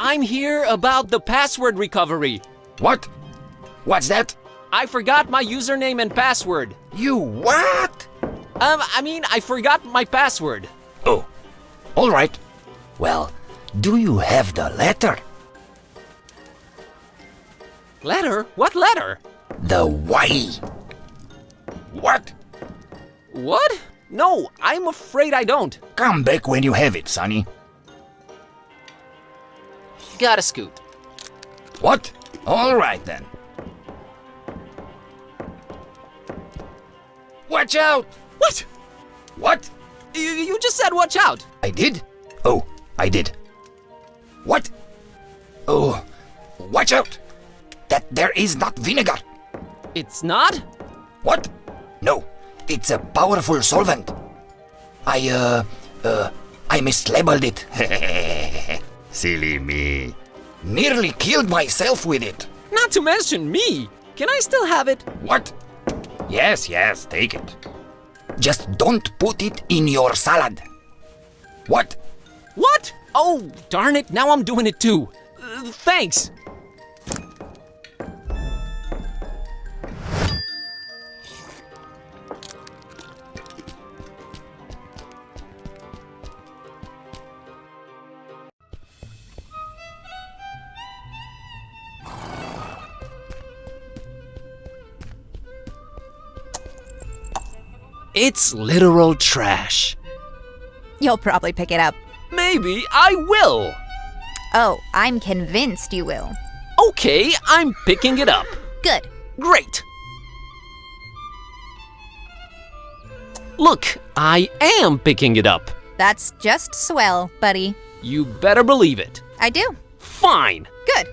I'm here about the password recovery. What? What's that? I forgot my username and password. You what? I forgot my password. Oh, all right. Well, do you have the letter? Letter? What letter? The Y. What? What? No, I'm afraid I don't. Come back when you have it, Sonny. Gotta scoot. What? All right then. Watch out! What? What? You just said watch out. I did? Oh, I did. What? Oh, watch out! That there is not vinegar. It's not? What? No, it's a powerful solvent. I mislabeled it. Silly me. Nearly killed myself with it. Not to mention me. Can I still have it? What? Yes, take it. Just don't put it in your salad. What? What? Oh, darn it, now I'm doing it too. Thanks. It's literal trash. You'll probably pick it up. Maybe I will. Oh, I'm convinced you will. Okay, I'm picking it up. Good. Great. Look, I am picking it up. That's just swell, buddy. You better believe it. I do. Fine. Good.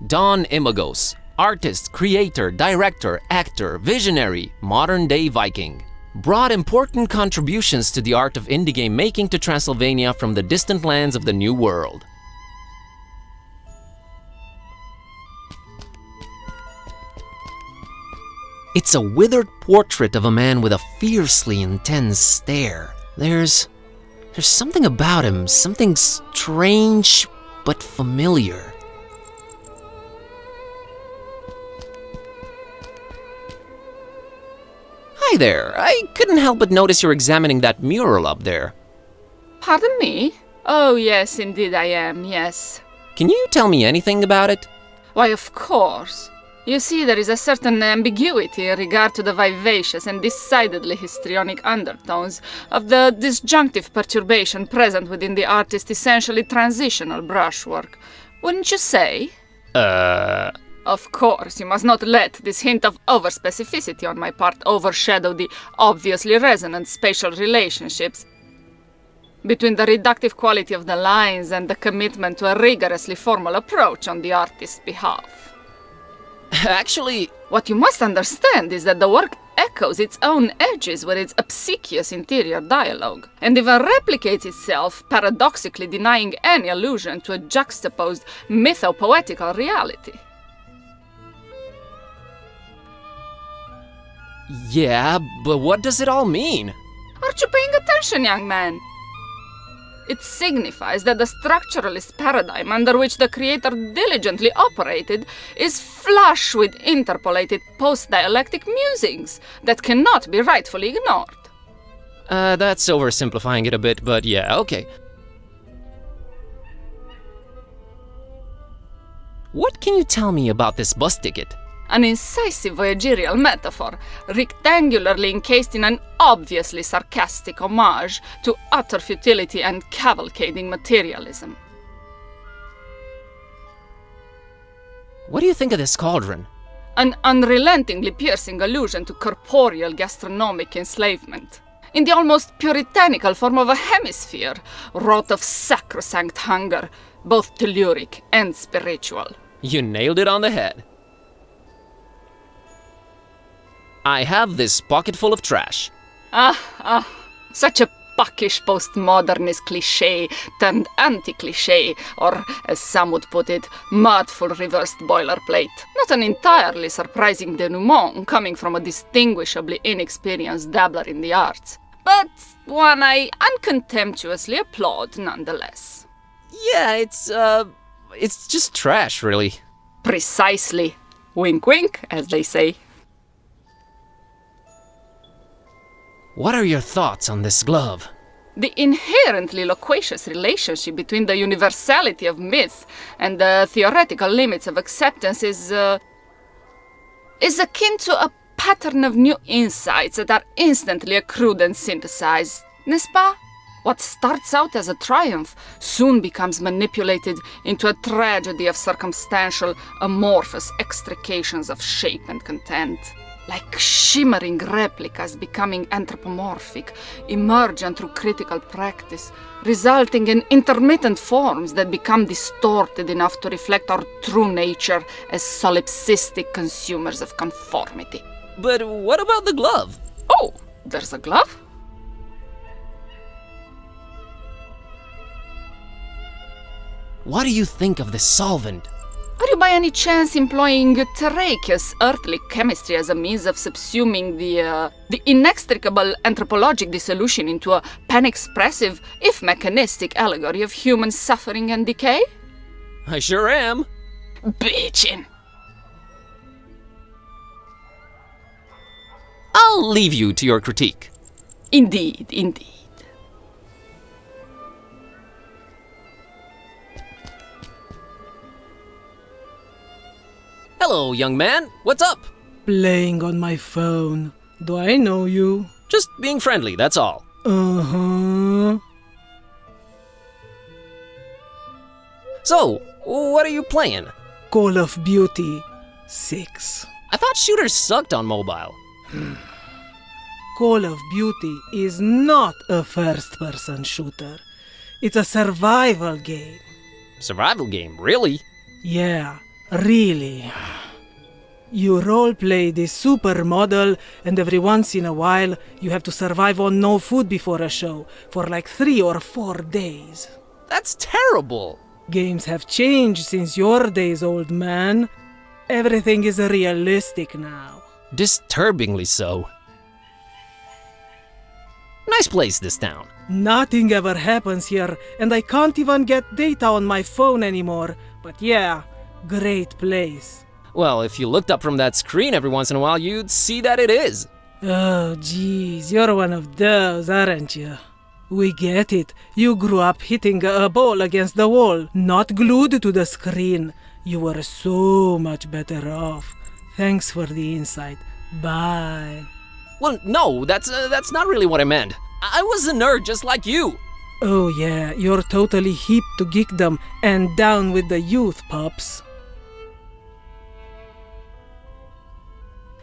Don Imagos, artist, creator, director, actor, visionary, modern-day Viking. Brought important contributions to the art of indie game making to Transylvania from the distant lands of the New World. It's a withered portrait of a man with a fiercely intense stare. There's something about him, something strange but familiar. Hi there, I couldn't help but notice you're examining that mural up there. Pardon me? Oh, yes, indeed I am, yes. Can you tell me anything about it? Why, of course. You see, there is a certain ambiguity in regard to the vivacious and decidedly histrionic undertones of the disjunctive perturbation present within the artist's essentially transitional brushwork. Wouldn't you say? Of course, you must not let this hint of overspecificity on my part overshadow the obviously resonant spatial relationships between the reductive quality of the lines and the commitment to a rigorously formal approach on the artist's behalf. Actually, what you must understand is that the work echoes its own edges with its obsequious interior dialogue, and even replicates itself, paradoxically denying any allusion to a juxtaposed mythopoetical reality. Yeah, but what does it all mean? Aren't you paying attention, young man? It signifies that the structuralist paradigm under which the creator diligently operated is flush with interpolated post-dialectic musings that cannot be rightfully ignored. That's oversimplifying it a bit, but yeah, okay. What can you tell me about this bus ticket? An incisive voyagerial metaphor, rectangularly encased in an obviously sarcastic homage to utter futility and cavalcading materialism. What do you think of this cauldron? An unrelentingly piercing allusion to corporeal gastronomic enslavement, in the almost puritanical form of a hemisphere, wrought of sacrosanct hunger, both telluric and spiritual. You nailed it on the head. I have this pocket full of trash. Such a puckish postmodernist cliché turned anti-cliché, or as some would put it, mirthful reversed boilerplate. Not an entirely surprising denouement coming from a distinguishably inexperienced dabbler in the arts, but one I uncontemptuously applaud nonetheless. Yeah, it's just trash, really. Precisely. Wink wink, as they say. What are your thoughts on this glove? The inherently loquacious relationship between the universality of myth and the theoretical limits of acceptance is akin to a pattern of new insights that are instantly accrued and synthesized, n'est-ce pas? What starts out as a triumph soon becomes manipulated into a tragedy of circumstantial, amorphous extrications of shape and content. Like shimmering replicas becoming anthropomorphic, emergent through critical practice, resulting in intermittent forms that become distorted enough to reflect our true nature as solipsistic consumers of conformity. But what about the glove? Oh, there's a glove? What do you think of this solvent? Are you by any chance employing terraceous earthly chemistry as a means of subsuming the inextricable anthropologic dissolution into a pan-expressive, if mechanistic, allegory of human suffering and decay? I sure am. Bitchin'. I'll leave you to your critique. Indeed, indeed. Hello, young man. What's up? Playing on my phone. Do I know you? Just being friendly, that's all. Uh-huh. So, what are you playing? Call of Duty 6. I thought shooters sucked on mobile. Call of Duty is not a first-person shooter. It's a survival game. Survival game, really? Yeah, really. You roleplay this supermodel, and every once in a while, you have to survive on no food before a show for like 3 or 4 days. That's terrible. Games have changed since your days, old man. Everything is realistic now. Disturbingly so. Nice place, this town. Nothing ever happens here, and I can't even get data on my phone anymore. But yeah, great place. Well, if you looked up from that screen every once in a while, you'd see that it is. Oh, geez, you're one of those, aren't you? We get it. You grew up hitting a ball against the wall, not glued to the screen. You were so much better off. Thanks for the insight. Bye. Well, no, that's not really what I meant. I was a nerd just like you. Oh yeah, you're totally hip to geekdom and down with the youth, pups.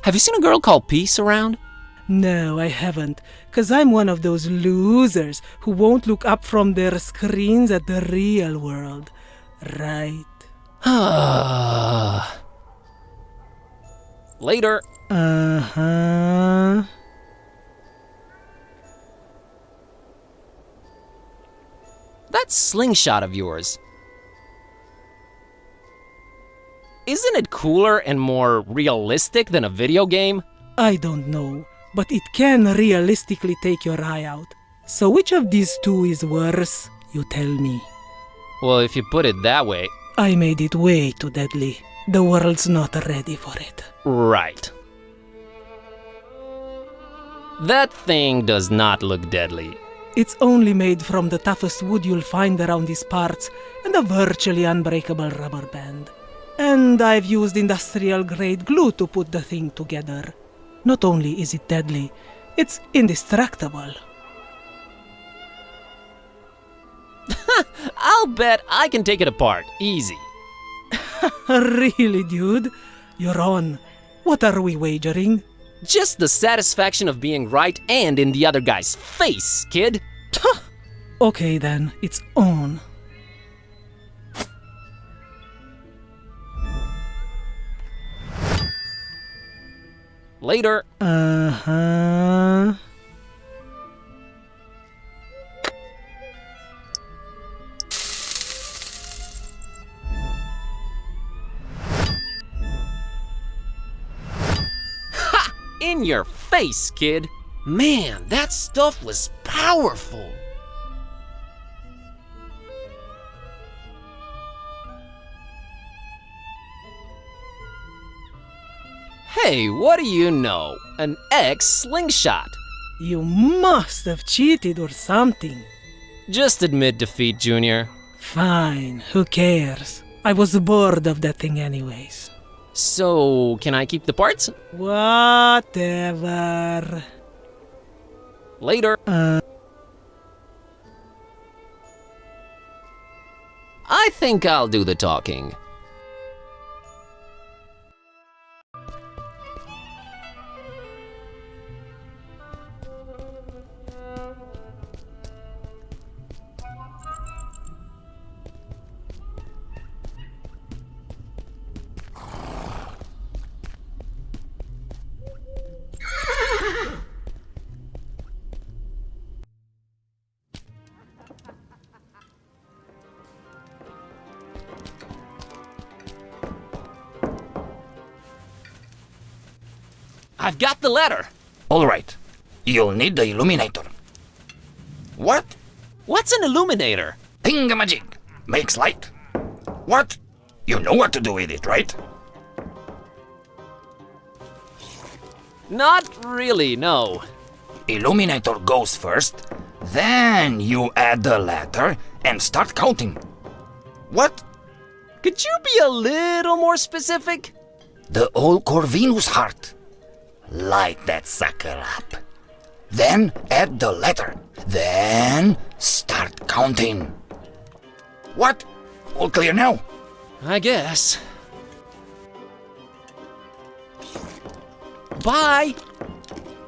Have you seen a girl called Peace around? No, I haven't, 'cause I'm one of those losers who won't look up from their screens at the real world, right? Later. Uh-huh. That slingshot of yours. Isn't it cooler and more realistic than a video game? I don't know, but it can realistically take your eye out. So which of these two is worse? You tell me. Well, if you put it that way. I made it way too deadly. The world's not ready for it. Right. That thing does not look deadly. It's only made from the toughest wood you'll find around these parts and a virtually unbreakable rubber band. And I've used industrial-grade glue to put the thing together. Not only is it deadly, it's indestructible. I'll bet I can take it apart, easy. Really, dude? You're on. What are we wagering? Just the satisfaction of being right and in the other guy's face, kid. Okay then, it's on. Later. Uh-huh. In your face, kid. Man, that stuff was powerful. Hey, what do you know? An X-slingshot. You must have cheated or something. Just admit defeat, Junior. Fine, who cares? I was bored of that thing anyways. So, can I keep the parts? Whatever. Later. I think I'll do the talking. I've got the letter. All right. You'll need the illuminator. What? What's an illuminator? Thingamajig. Makes light. What? You know what to do with it, right? Not really, no. Illuminator goes first, then you add the letter and start counting. What? Could you be a little more specific? The old Corvinus heart. Light that sucker up. Then add the letter. Then start counting. What? All clear now? I guess. Bye.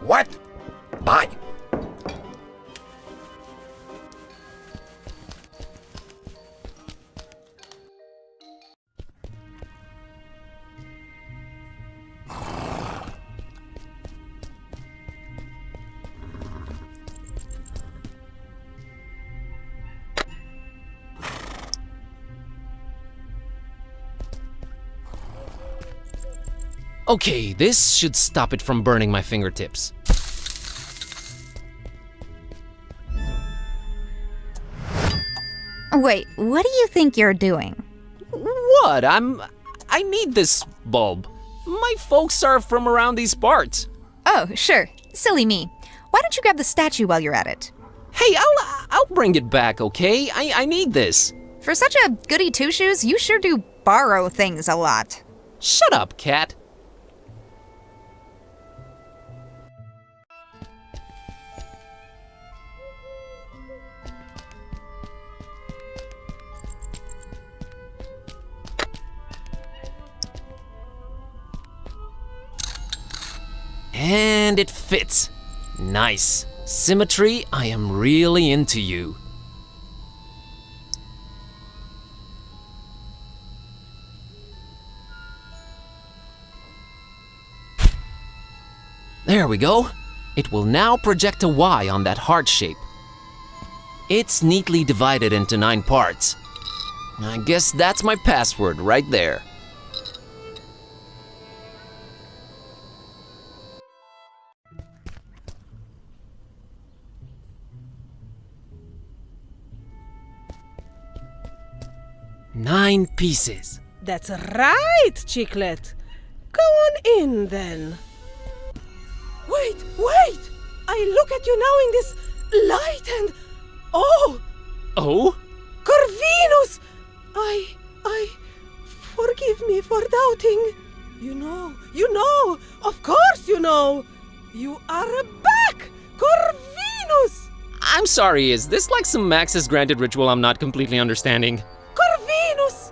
What? Bye. Okay, this should stop it from burning my fingertips. Wait, what do you think you're doing? What? I need this bulb. My folks are from around these parts. Oh, sure. Silly me. Why don't you grab the statue while you're at it? Hey, I'll bring it back, okay? I need this. For such a goody two-shoes, you sure do borrow things a lot. Shut up, cat. And it fits. Nice. Symmetry, I am really into you. There we go. It will now project a Y on that heart shape. It's neatly divided into 9 parts. I guess that's my password right there. Nine pieces. That's right, Chiclet. Go on in, then. Wait! I look at you now in this light and... Oh! Oh? Corvinus! I... Forgive me for doubting. You know, of course you know. You are back, Corvinus! I'm sorry, is this like some access granted ritual I'm not completely understanding? Corvinus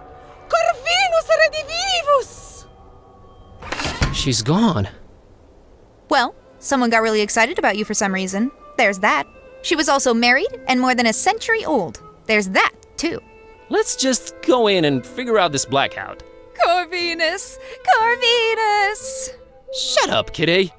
redivivus! She's gone. Well, someone got really excited about you for some reason. There's that. She was also married and more than a century old. There's that, too. Let's just go in and figure out this blackout. Corvinus! Shut up, kitty.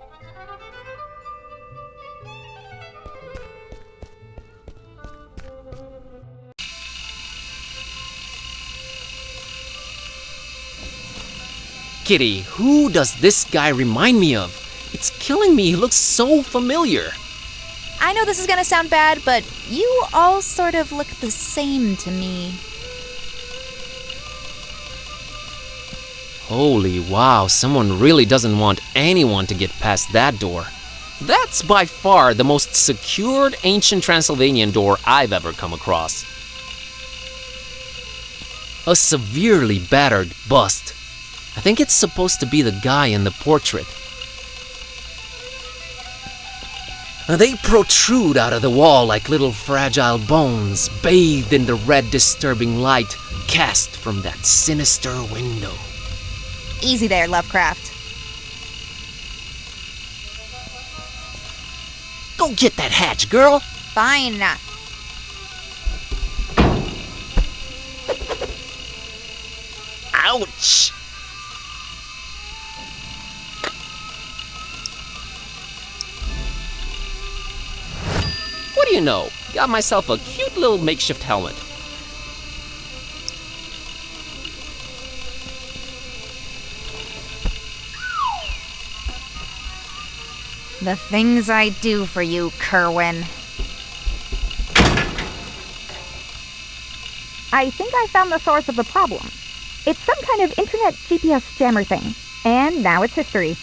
Kitty, who does this guy remind me of? It's killing me, he looks so familiar. I know this is gonna sound bad, but you all sort of look the same to me. Holy wow, someone really doesn't want anyone to get past that door. That's by far the most secured ancient Transylvanian door I've ever come across. A severely battered bust. I think it's supposed to be the guy in the portrait. They protrude out of the wall like little fragile bones, bathed in the red disturbing light cast from that sinister window. Easy there, Lovecraft. Go get that hatch, girl! Fine. Ouch! What do you know? Got myself a cute little makeshift helmet. The things I do for you, Kerwin. I think I found the source of the problem. It's some kind of internet GPS jammer thing. And now it's history.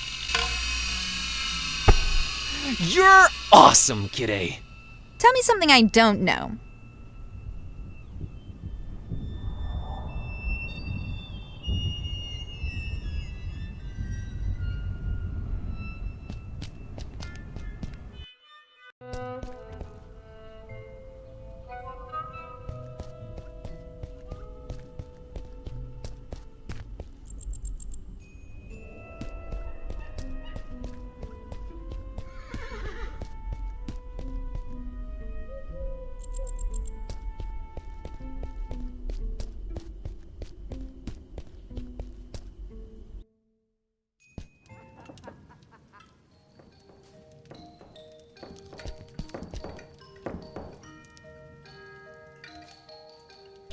You're awesome, kidday. Tell me something I don't know.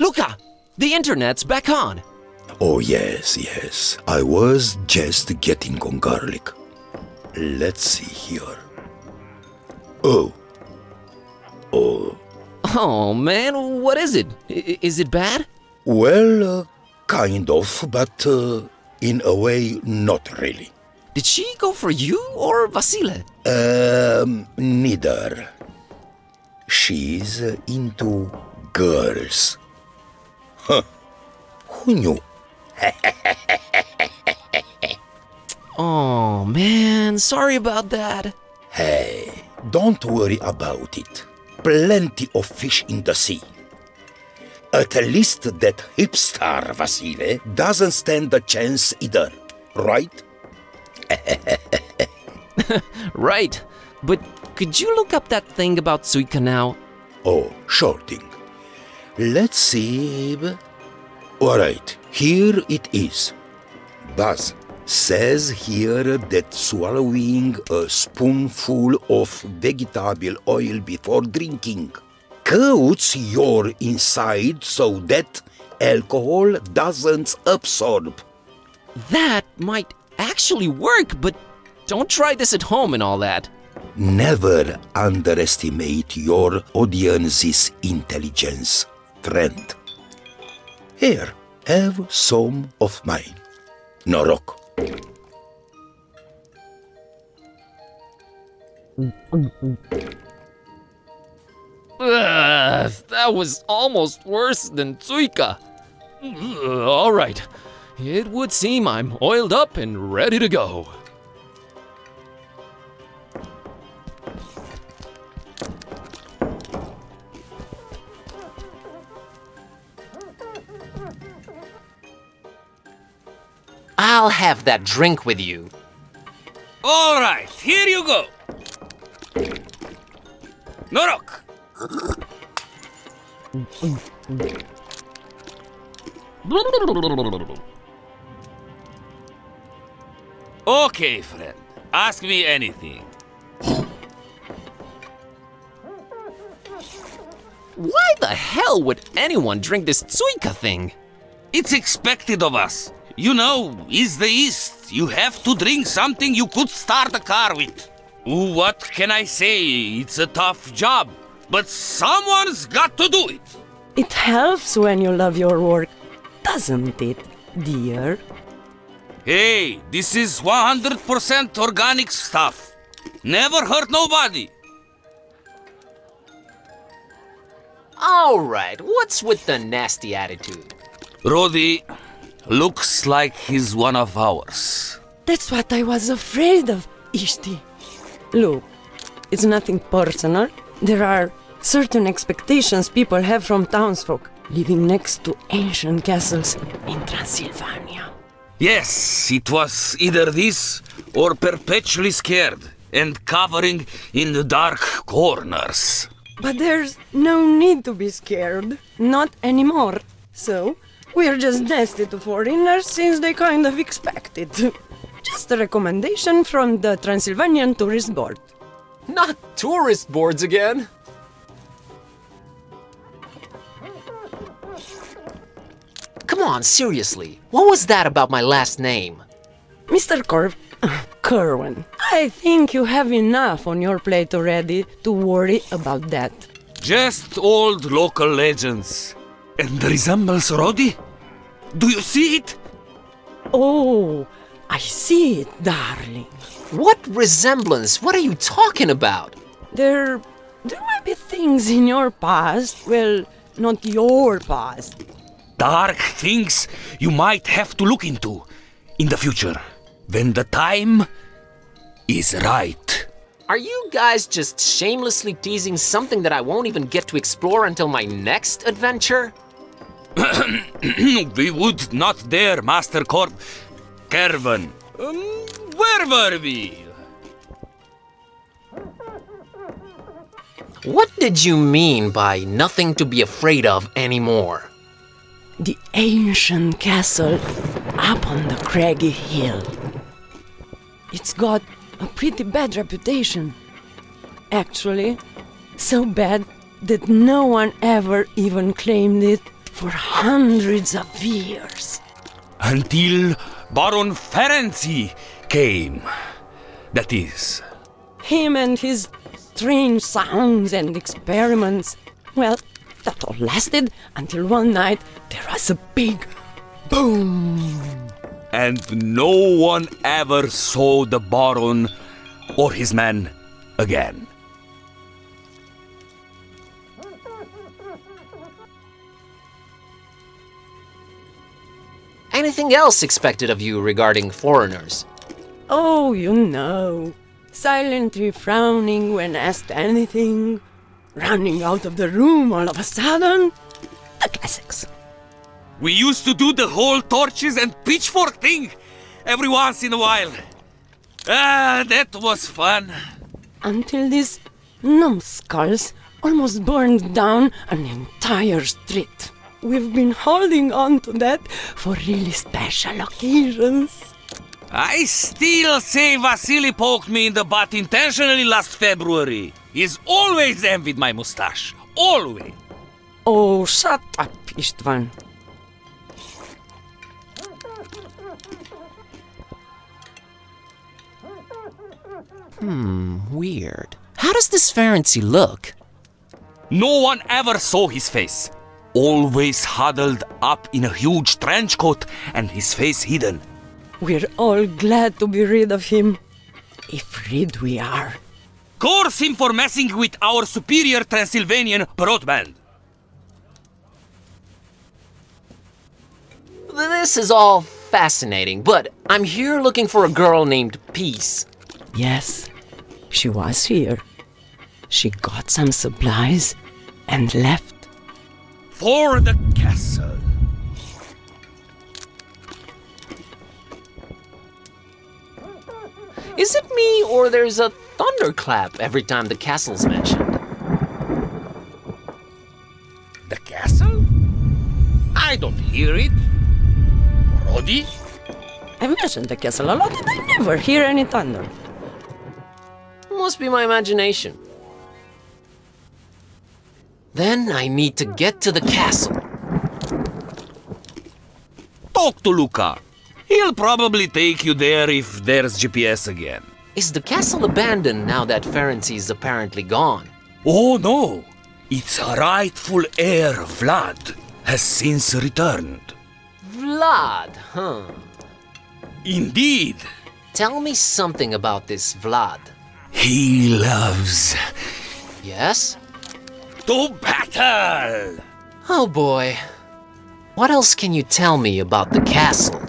Luca! The internet's back on! Oh, yes. I was just getting on garlic. Let's see here. Oh. Oh man, what is it? Is it bad? Well, kind of, but in a way, not really. Did she go for you or Vasile? Neither. She's into girls. Huh. Who knew? Oh man, sorry about that. Hey, don't worry about it. Plenty of fish in the sea. At least that hipster Vasile doesn't stand a chance either, right? Right, but could you look up that thing about Suika now? Oh, sure thing. Let's see. Alright, here it is. Buzz says here that swallowing a spoonful of vegetable oil before drinking coats your inside so that alcohol doesn't absorb. That might actually work, but don't try this at home and all that. Never underestimate your audience's intelligence, friend. Here, have some of mine. Norok. That was almost worse than Tsuika. All right, it would seem I'm oiled up and ready to go. I'll have that drink with you. All right, here you go. Norok. Okay, friend. Ask me anything. Why the hell would anyone drink this tsuika thing? It's expected of us. You know, it's the East. You have to drink something you could start a car with. What can I say? It's a tough job. But someone's got to do it. It helps when you love your work, doesn't it, dear? Hey, this is 100% organic stuff. Never hurt nobody. Alright, what's with the nasty attitude? Rodi looks like he's one of ours. That's what I was afraid of, Ishti. Look, it's nothing personal. There are certain expectations people have from townsfolk living next to ancient castles in Transylvania. Yes, it was either this or perpetually scared and covering in the dark corners. But there's no need to be scared. Not anymore. So, we're just nasty to foreigners since they kind of expect it. Just a recommendation from the Transylvanian Tourist Board. Not tourist boards again! Come on, seriously. What was that about my last name? Mr. Kerwin, I think you have enough on your plate already to worry about that. Just old local legends. And resembles Rodi? Do you see it? Oh, I see it, darling. What resemblance? What are you talking about? There might be things in your past, well, not your past. Dark things you might have to look into in the future, when the time is right. Are you guys just shamelessly teasing something that I won't even get to explore until my next adventure? We would not dare, Master Kervin. Where were we? What did you mean by nothing to be afraid of anymore? The ancient castle up on the craggy hill. It's got a pretty bad reputation. Actually, so bad that no one ever even claimed it for hundreds of years. Until Baron Ferenczi came. That is. Him and his strange sounds and experiments. Well, that all lasted until one night there was a big boom. And no one ever saw the Baron or his men again. Anything else expected of you regarding foreigners? Oh, you know, silently frowning when asked anything, running out of the room all of a sudden, the classics. We used to do the whole torches and pitchfork thing every once in a while. That was fun. Until these numbskulls almost burned down an entire street. We've been holding on to that for really special occasions. I still say Vasily poked me in the butt intentionally last February. He's always envied my mustache. Always. Oh, shut up, Istvan. Weird. How does this Ferenczi look? No one ever saw his face. Always huddled up in a huge trench coat and his face hidden. We're all glad to be rid of him. If rid we are. Curse him for messing with our superior Transylvanian broadband. This is all fascinating, but I'm here looking for a girl named Peace. Yes, she was here. She got some supplies and left. For the castle. Is it me, or there's a thunderclap every time the castle's mentioned? The castle? I don't hear it. Rodi? I mentioned the castle a lot and I never hear any thunder. Must be my imagination. Then I need to get to the castle. Talk to Luca. He'll probably take you there if there's GPS again. Is the castle abandoned now that Ferenczi is apparently gone? Oh no! Its rightful heir, Vlad, has since returned. Vlad, huh? Indeed. Tell me something about this Vlad. He loves Yes? to battle! Oh boy. What else can you tell me about the castle?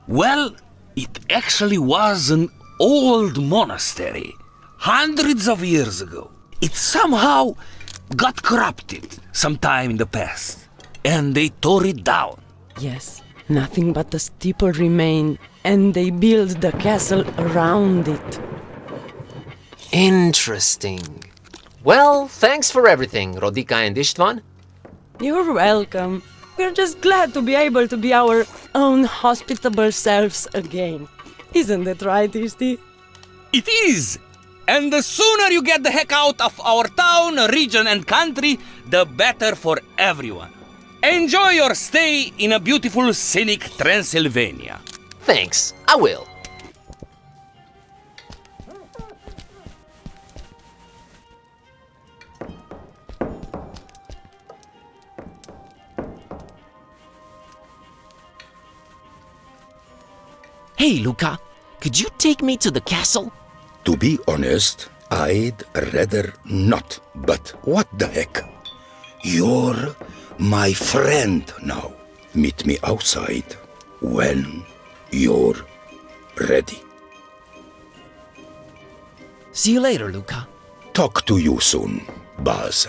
Well, it actually was an old monastery, hundreds of years ago. It somehow got corrupted sometime in the past, and they tore it down. Yes, nothing but the steeple remained, and they built the castle around it. Interesting. Well, thanks for everything, Rodica and Istvan. You're welcome. We're just glad to be able to be our own hospitable selves again. Isn't it right, Isti? It is! And the sooner you get the heck out of our town, region, and country, the better for everyone. Enjoy your stay in a beautiful, scenic Transylvania. Thanks, I will. Hey, Luca, could you take me to the castle? To be honest, I'd rather not, but what the heck? You're my friend now. Meet me outside when you're ready. See you later, Luca. Talk to you soon, Baz.